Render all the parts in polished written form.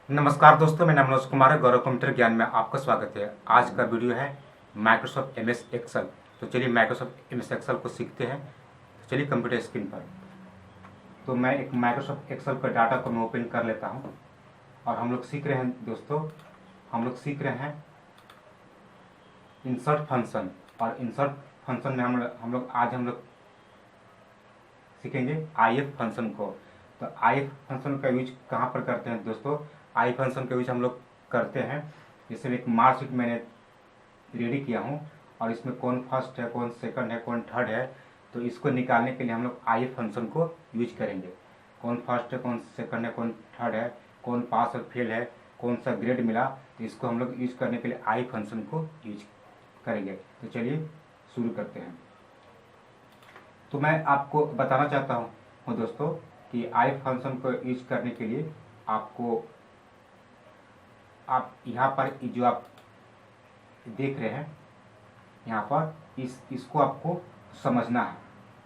नमस्कार दोस्तों, मेरा नाम मनोज कुमार है। गौरव कंप्यूटर ज्ञान में आपका स्वागत है। आज का वीडियो है माइक्रोसॉफ्ट एमएस एक्सेल। तो चलिए माइक्रोसॉफ्ट एमएस एक्सेल को सीखते हैं। तो चलिए कंप्यूटर स्क्रीन पर। तो मैं एक माइक्रोसॉफ्ट एक्सेल का डाटा को मैं ओपन कर लेता हूं और हम लोग सीख रहे हैं दोस्तों, हम लोग सीख रहे हैं इंसर्ट फंक्शन। और इंसर्ट फंक्शन में हम लोग सीखेंगे आईएफ फंक्शन को। तो आईएफ फंक्शन का यूज कहाँ पर करते हैं दोस्तों? आई फंक्शन का यूज हम लोग करते हैं, जैसे एक मार्कशीट मैंने रेडी किया हूँ और इसमें कौन फर्स्ट है, कौन सेकंड है, कौन थर्ड है, तो इसको निकालने के लिए हम लोग आई फंक्शन को यूज करेंगे। कौन फर्स्ट है, कौन सेकंड है, कौन थर्ड है, कौन पास और फेल है, कौन सा ग्रेड मिला, तो इसको हम लोग यूज करने के लिए आई फंक्शन को यूज करेंगे। तो चलिए शुरू करते हैं। तो मैं आपको बताना चाहता हूँ दोस्तों कि आई फंक्शन को यूज करने के लिए आपको आप यहाँ पर जो आप देख रहे हैं यहाँ पर इसको आपको समझना है,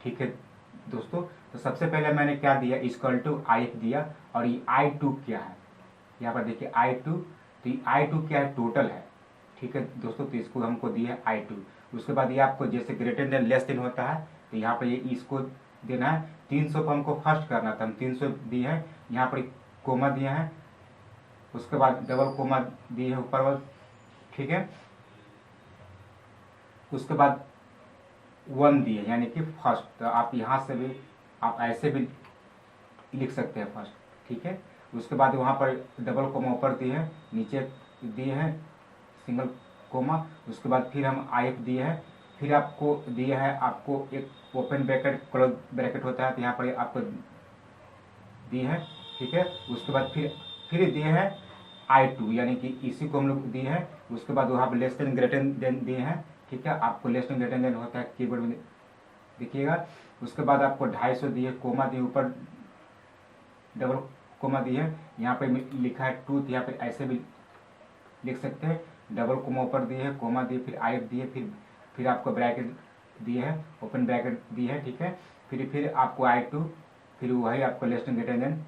ठीक है दोस्तों। तो सबसे पहले मैंने क्या दिया, इक्वल टू आई एफ दिया और ये आई टू क्या है, यहाँ पर देखिए आई टू। तो ये आई टू क्या है, टोटल है, ठीक है दोस्तों। तो इसको हमको दिया है आई टू। उसके बाद ये आपको जैसे ग्रेटर देन लेस देन होता है, तो यहाँ पर ये इसको देना है। 300 को हमको फर्स्ट करना था, हम 300 दिए हैं, यहाँ पर कोमा दिया है, उसके बाद डबल कोमा दिए है ऊपर वाला, ठीक है। उसके बाद 1 दिए यानी कि फर्स्ट। तो आप यहाँ से भी आप ऐसे भी लिख सकते हैं फर्स्ट, ठीक है। उसके बाद वहाँ पर डबल कोमा ऊपर दिए हैं, नीचे दिए हैं सिंगल कोमा। उसके बाद फिर हम आई एफ दिए हैं, फिर आपको दिया है आपको एक ओपन ब्रैकेट क्लोज ब्रैकेट होता है, तो यहाँ पर आपको दिए हैं, ठीक है। उसके बाद फिर दिए हैं आई टू यानी कि इसी को हम लोग दिए हैं। उसके बाद वहाँ पर लेस देन ग्रेटर देन दिए हैं, ठीक है। आपको लेस देन ग्रेटर देन होता है कीबोर्ड में देखिएगा। उसके बाद आपको 250 दिए, कोमा दिए, ऊपर डबल कोमा दिए है, यहाँ पे लिखा है टूथ, यहाँ पे ऐसे भी लिख सकते हैं। डबल कोमा ऊपर दिए है, कोमा दिए, फिर आई दिए, फिर आपको ब्रैकेट दिए है, ओपन ब्रैकेट दिए है, ठीक है। फिर आपको आई टू, फिर वही आपको लेस देन ग्रेटर देन,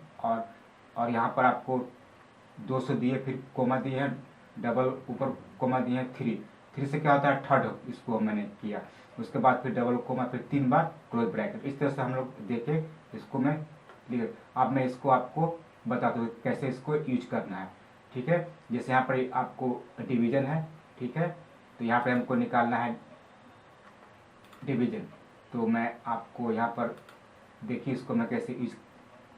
और यहाँ पर आपको 200 दिए, फिर कोमा दिए है, डबल ऊपर कोमा दिए है, थ्री से क्या होता है थर्ड, इसको मैंने किया। उसके बाद फिर डबल कोमा, फिर 3 बार क्लोज ब्रैकेट। इस तरह से हम लोग देखे, इसको मैं अब मैं इसको आपको बता दूँ कैसे इसको यूज करना है, ठीक है। जैसे यहाँ पर आपको डिवीजन है, ठीक है। तो यहाँ पर हमको निकालना है डिवीजन। तो मैं आपको यहाँ पर देखिए इसको मैं कैसे यूज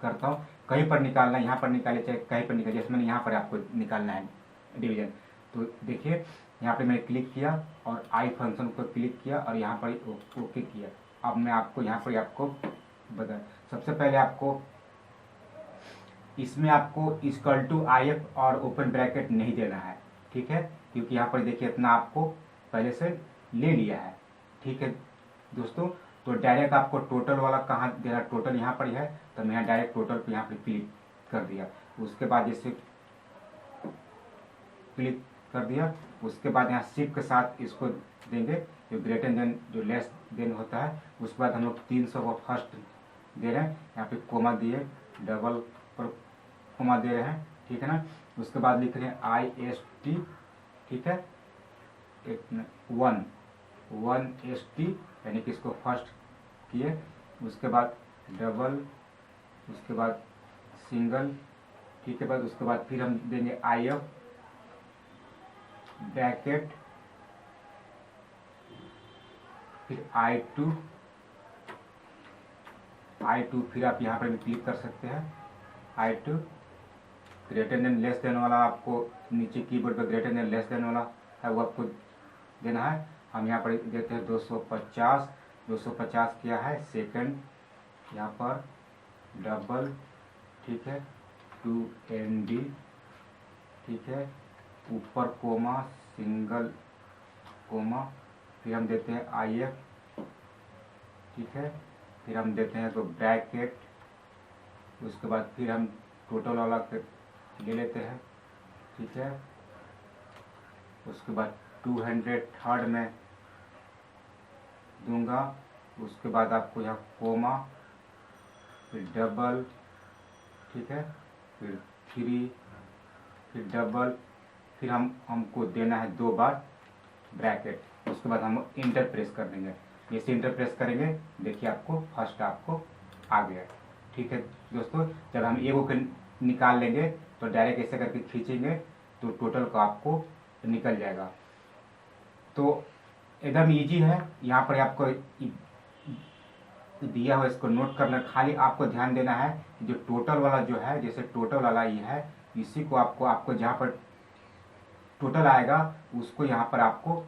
करता हूँ। कहीं पर निकालना है, यहाँ पर निकाले चाहे कहीं पर निकाले, जैसे मैंने यहाँ पर आपको निकालना है डिवीजन। तो देखिए यहाँ पे मैंने क्लिक किया और आई फंक्शन को क्लिक किया और यहाँ पर ओके किया। अब मैं आपको यहाँ पर आपको बता, सबसे पहले आपको इसमें आपको इक्वल टू आई एफ और ओपन ब्रैकेट नहीं देना है, ठीक है, क्योंकि यहाँ पर देखिए इतना आपको पहले से ले लिया है, ठीक है दोस्तों। तो डायरेक्ट आपको टोटल वाला कहाँ देना, टोटल यहाँ पर है, तो मैं यहाँ डायरेक्ट टोटल पे यहाँ पर क्लिक कर दिया। उसके बाद जैसे क्लिक कर दिया, उसके बाद यहाँ शिफ्ट के साथ इसको देंगे, जो ग्रेटर देन जो लेस देन होता है। उसके बाद हम लोग 300 को फर्स्ट दे रहे हैं, यहाँ पे कोमा दिए, डबल पर कोमा दे रहे हैं, ठीक है ना। उसके बाद लिख रहे हैं आई एस टी, ठीक है, 1 एस टी यानी कि इसको फर्स्ट किए। उसके बाद डबल, उसके बाद सिंगल, ठीक है। बाद उसके बाद फिर हम देंगे आई एफ ब्रैकेट, फिर आई टू, फिर आप यहाँ पर भी क्लिक कर सकते हैं I two. Greater than less than वाला आपको नीचे कीबोर्ड पर ग्रेटर देन लेस देन वाला है वो आपको देना है। हम यहाँ पर देते हैं 250, 250 क्या है सेकंड, यहाँ पर डबल, ठीक है, 2ND, ठीक है, ऊपर कोमा, सिंगल कोमा, फिर हम देते हैं आई एफ, ठीक है, फिर हम देते हैं तो ब्रैकेट। उसके बाद फिर हम टोटल वाला ले लेते हैं, ठीक है। उसके बाद 200 थर्ड में दूंगा। उसके बाद आपको यहाँ कोमा, फिर डबल, ठीक है, फिर 3, फिर डबल, फिर हमको देना है 2 बार ब्रैकेट, उसके बाद हम इंटर प्रेस कर देंगे। जैसे इंटर प्रेस करेंगे देखिए आपको फर्स्ट आपको आ गया। ठीक है दोस्तों, जब हम ए को निकाल लेंगे तो डायरेक्ट ऐसे करके खींचेंगे तो टोटल का आपको निकल जाएगा। तो एकदम इजी है, यहाँ पर आपको दिया हुआ इसको नोट करना, खाली आपको ध्यान देना है जो टोटल वाला जो है, जैसे टोटल वाला ये है, इसी को आपको जहाँ पर टोटल आएगा उसको यहाँ पर आपको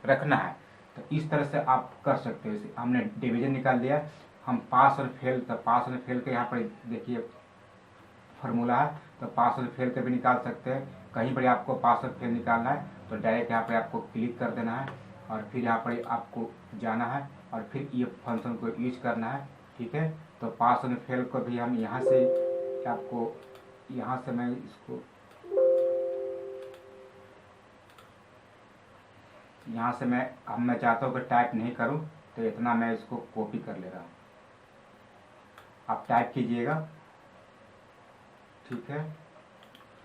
रखना है। तो इस तरह से आप कर सकते हो। हमने डिवीजन निकाल दिया, हम पास और फेल, तो पास और फेल के यहाँ पर देखिए फार्मूला है, तो पास और फेल के भी निकाल सकते हैं। कहीं पर आपको पास और फेल निकालना है तो डायरेक्ट यहाँ पर आपको क्लिक कर देना है और फिर यहाँ पर आपको जाना है और फिर ये फंक्शन को यूज करना है। ठीक है, तो पास और फेल को भी हम यहाँ से आपको, यहाँ से मैं इसको यहाँ से मैं चाहता हूँ कि टाइप नहीं करूँ, तो इतना मैं इसको कॉपी कर ले रहा हूँ। आप टाइप कीजिएगा। ठीक है,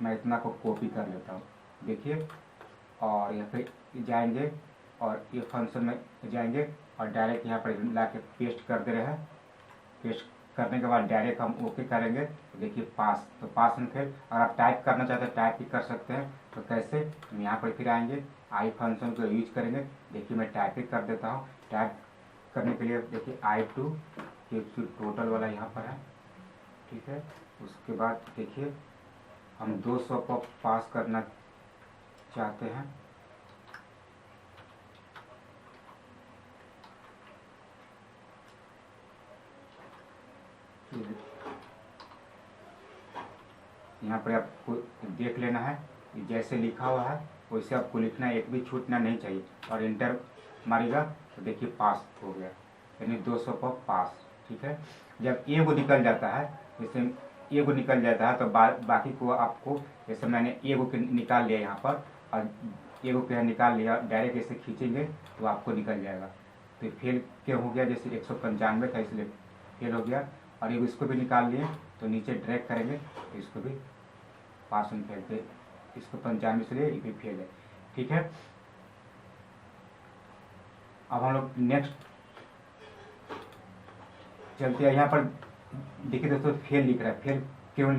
मैं इतना को कॉपी कर लेता हूँ, देखिए, और यहाँ पे जाएंगे और ये फंक्शन में जाएंगे और डायरेक्ट यहाँ पर ला के पेस्ट कर दे रहे हैं। पेस्ट करने के बाद डायरेक्ट हम ओके करेंगे तो देखिए पास, तो पास एंड फेल। अगर आप टाइप करना चाहते हैं टाइप भी कर सकते हैं। तो कैसे, हम यहाँ पर फिर आएंगे, आई फंक्शन को यूज करेंगे। देखिए मैं टाइप ही कर देता हूँ। टाइप करने के लिए देखिए I2 टोटल वाला यहाँ पर है। ठीक है, उसके बाद देखिए हम 200 को पास करना चाहते हैं। यहाँ पर आपको देख लेना है, जैसे लिखा हुआ है वैसे आपको लिखना है, एक भी छूटना नहीं चाहिए। और इंटर मारेगा तो देखिए पास हो गया, यानी 200 पर पास। ठीक है, जब ए को निकल जाता है, जैसे ए को निकल जाता है तो बाकी को आपको, जैसे मैंने ए को निकाल लिया यहाँ पर और ए को क्या निकाल लिया, डायरेक्ट ऐसे खींचेंगे तो आपको निकल जाएगा। तो फेल क्यों हो गया, जैसे 195 था इसलिए फेल हो गया। और एक इसको भी निकाल लिए तो नीचे ड्रैग करेंगे तो इसको भी पास में फेलते, इसको 95 से लिए ये भी फेल है। ठीक है, अब हम लोग नेक्स्ट चलते हैं। यहाँ पर देखिए दोस्तों फेल लिख रहा है, फेल क्यों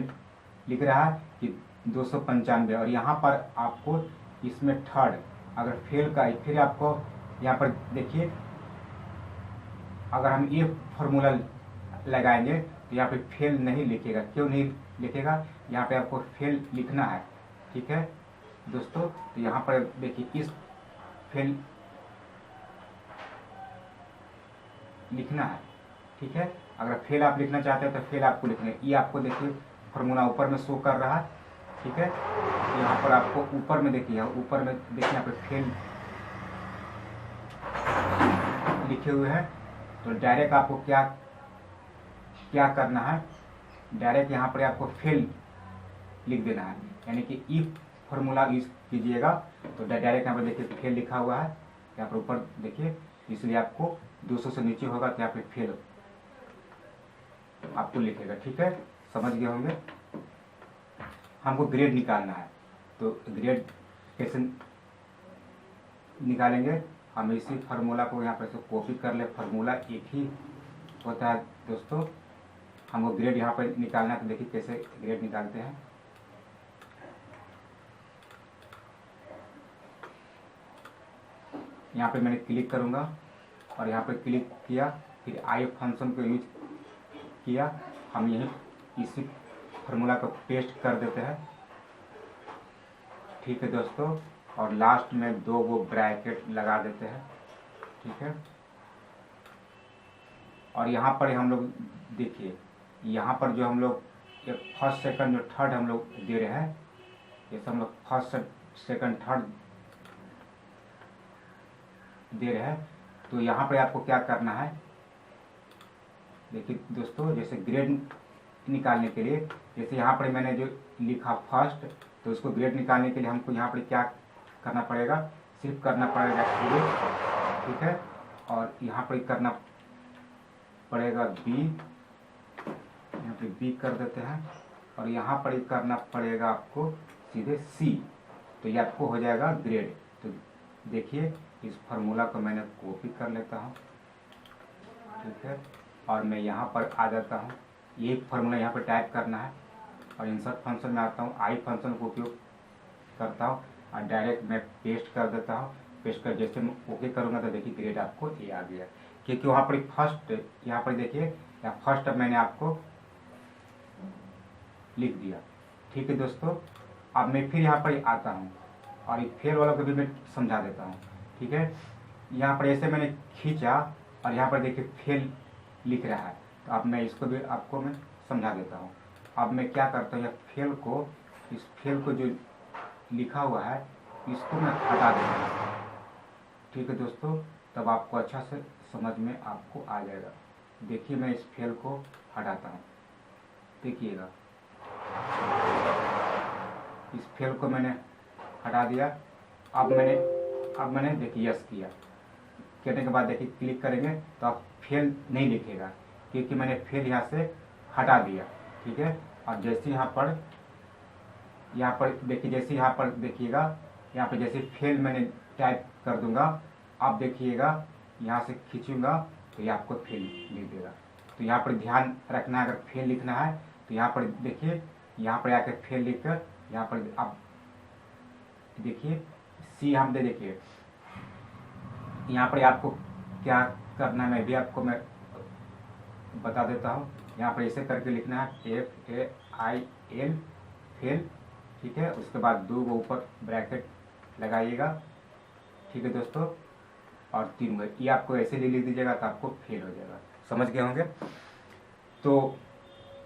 लिख रहा है कि 295, और यहाँ पर आपको इसमें थर्ड अगर फेल का, फिर आपको यहाँ पर देखिए अगर हम ये फॉर्मूला लगाएंगे तो यहाँ पे फेल नहीं लिखेगा। क्यों नहीं लिखेगा, यहाँ पे आपको फेल लिखना है। ठीक है दोस्तों, तो यहाँ पर देखिए इस फेल लिखना है। ठीक है, अगर फेल आप लिखना चाहते हैं तो फेल आपको लिखना है। ये आपको देखिए फॉर्मूला ऊपर में शो कर रहा है। ठीक है, यहाँ पर आपको ऊपर में देखिए, ऊपर में देखिए यहाँ पे फेल लिखे हुए हैं। तो डायरेक्ट आपको क्या करना है, डायरेक्ट यहाँ पर आपको फेल लिख देना है, यानी कि इफ फॉर्मूला यूज कीजिएगा तो डायरेक्ट यहाँ पर देखिए फेल लिखा हुआ है यहाँ पर ऊपर देखिए, इसलिए आपको 200 से नीचे होगा तो यहाँ पे फेल आपको लिखेगा। ठीक है, समझ गए होंगे। हमको ग्रेड निकालना है, तो ग्रेड कैसे निकालेंगे, हम इसी फार्मूला को यहाँ पर से कॉपी कर ले। फार्मूला एक ही होता है दोस्तों, हमको ग्रेड यहाँ पर निकालना है। तो देखिए कैसे ग्रेड निकालते हैं। यहाँ पे मैंने क्लिक करूँगा और यहाँ पे क्लिक किया, फिर आई फंक्शन को यूज किया। हम यही इसी फार्मूला को पेस्ट कर देते हैं। ठीक है दोस्तों, और लास्ट में 2 गो ब्रैकेट लगा देते हैं। ठीक है, और यहाँ पर हम लोग देखिए, यहाँ पर जो हम लोग फर्स्ट सेकंड जो थर्ड हम लोग दे रहे हैं, जैसे हम लोग फर्स्ट सेकंड थर्ड दे रहे हैं, तो यहाँ पर आपको क्या करना है, देखिए दोस्तों, जैसे ग्रेड निकालने के लिए, जैसे यहाँ पर मैंने जो लिखा फर्स्ट, तो उसको ग्रेड निकालने के लिए हमको यहाँ पर क्या करना पड़ेगा, सिर्फ करना पड़ेगा ग्रेड। ठीक है, और यहाँ पर करना पड़ेगा बी, यहाँ पे बी कर देते हैं। और यहाँ पर करना पड़ेगा आपको सीधे C, तो ये आपको हो जाएगा ग्रेड। तो देखिए इस फार्मूला को मैंने कॉपी कर लेता हूँ, ठीक है, और मैं यहाँ पर आ जाता हूँ। ये फार्मूला यहाँ पर टाइप करना है और इंसर्ट फंक्शन में आता हूँ, आई फंक्शन को उपयोग करता हूँ और डायरेक्ट मैं पेस्ट कर देता हूँ। पेस्ट कर जैसे मैं ओके करूँगा तो देखिए ग्रेड आपको ये आ गया, क्योंकि वहाँ पर फर्स्ट, यहाँ पर देखिए यहाँ फर्स्ट मैंने आपको लिख दिया। ठीक है दोस्तों, अब मैं फिर यहाँ पर आता हूँ और एक फेल वाला को भी मैं समझा देता हूँ। ठीक है, यहाँ पर ऐसे मैंने खींचा और यहाँ पर देखिए फेल लिख रहा है, तो अब मैं इसको भी आपको मैं समझा देता हूँ। अब मैं क्या करता हूँ, फेल को, इस फेल को जो लिखा हुआ है इसको मैं हटा देता हूँ। ठीक है दोस्तों, तब आपको अच्छा से समझ में आपको आ जाएगा। देखिए मैं इस फेल को हटाता हूँ, देखिएगा इस फेल को मैंने हटा दिया। अब मैंने देखिए यस किया, कहने के बाद देखिए क्लिक करेंगे तो आप फेल नहीं लिखेगा, क्योंकि मैंने फेल यहाँ से हटा दिया। ठीक है, और जैसे यहाँ पर देखिए, जैसे यहाँ पर देखिएगा, यहाँ पर जैसे फेल मैंने टाइप कर दूंगा, आप देखिएगा यहाँ से खींचूंगा तो ये आपको फेल लिख देगा। तो यहाँ पर ध्यान रखना है, अगर फेल लिखना है तो यहाँ पर देखिए, यहाँ पर आकर फेल लिखकर यहाँ पर आप देखिए सी हम दे, देखिए यहाँ पर आपको क्या करना है मैं भी आपको मैं बता देता हूँ। यहाँ पर ऐसे करके लिखना है FAIL फेल। ठीक है, उसके बाद दो वो ऊपर ब्रैकेट लगाइएगा। ठीक है दोस्तों, और 3 ये आपको ऐसे लिख दीजिएगा तो आपको फेल हो जाएगा। समझ गए होंगे। तो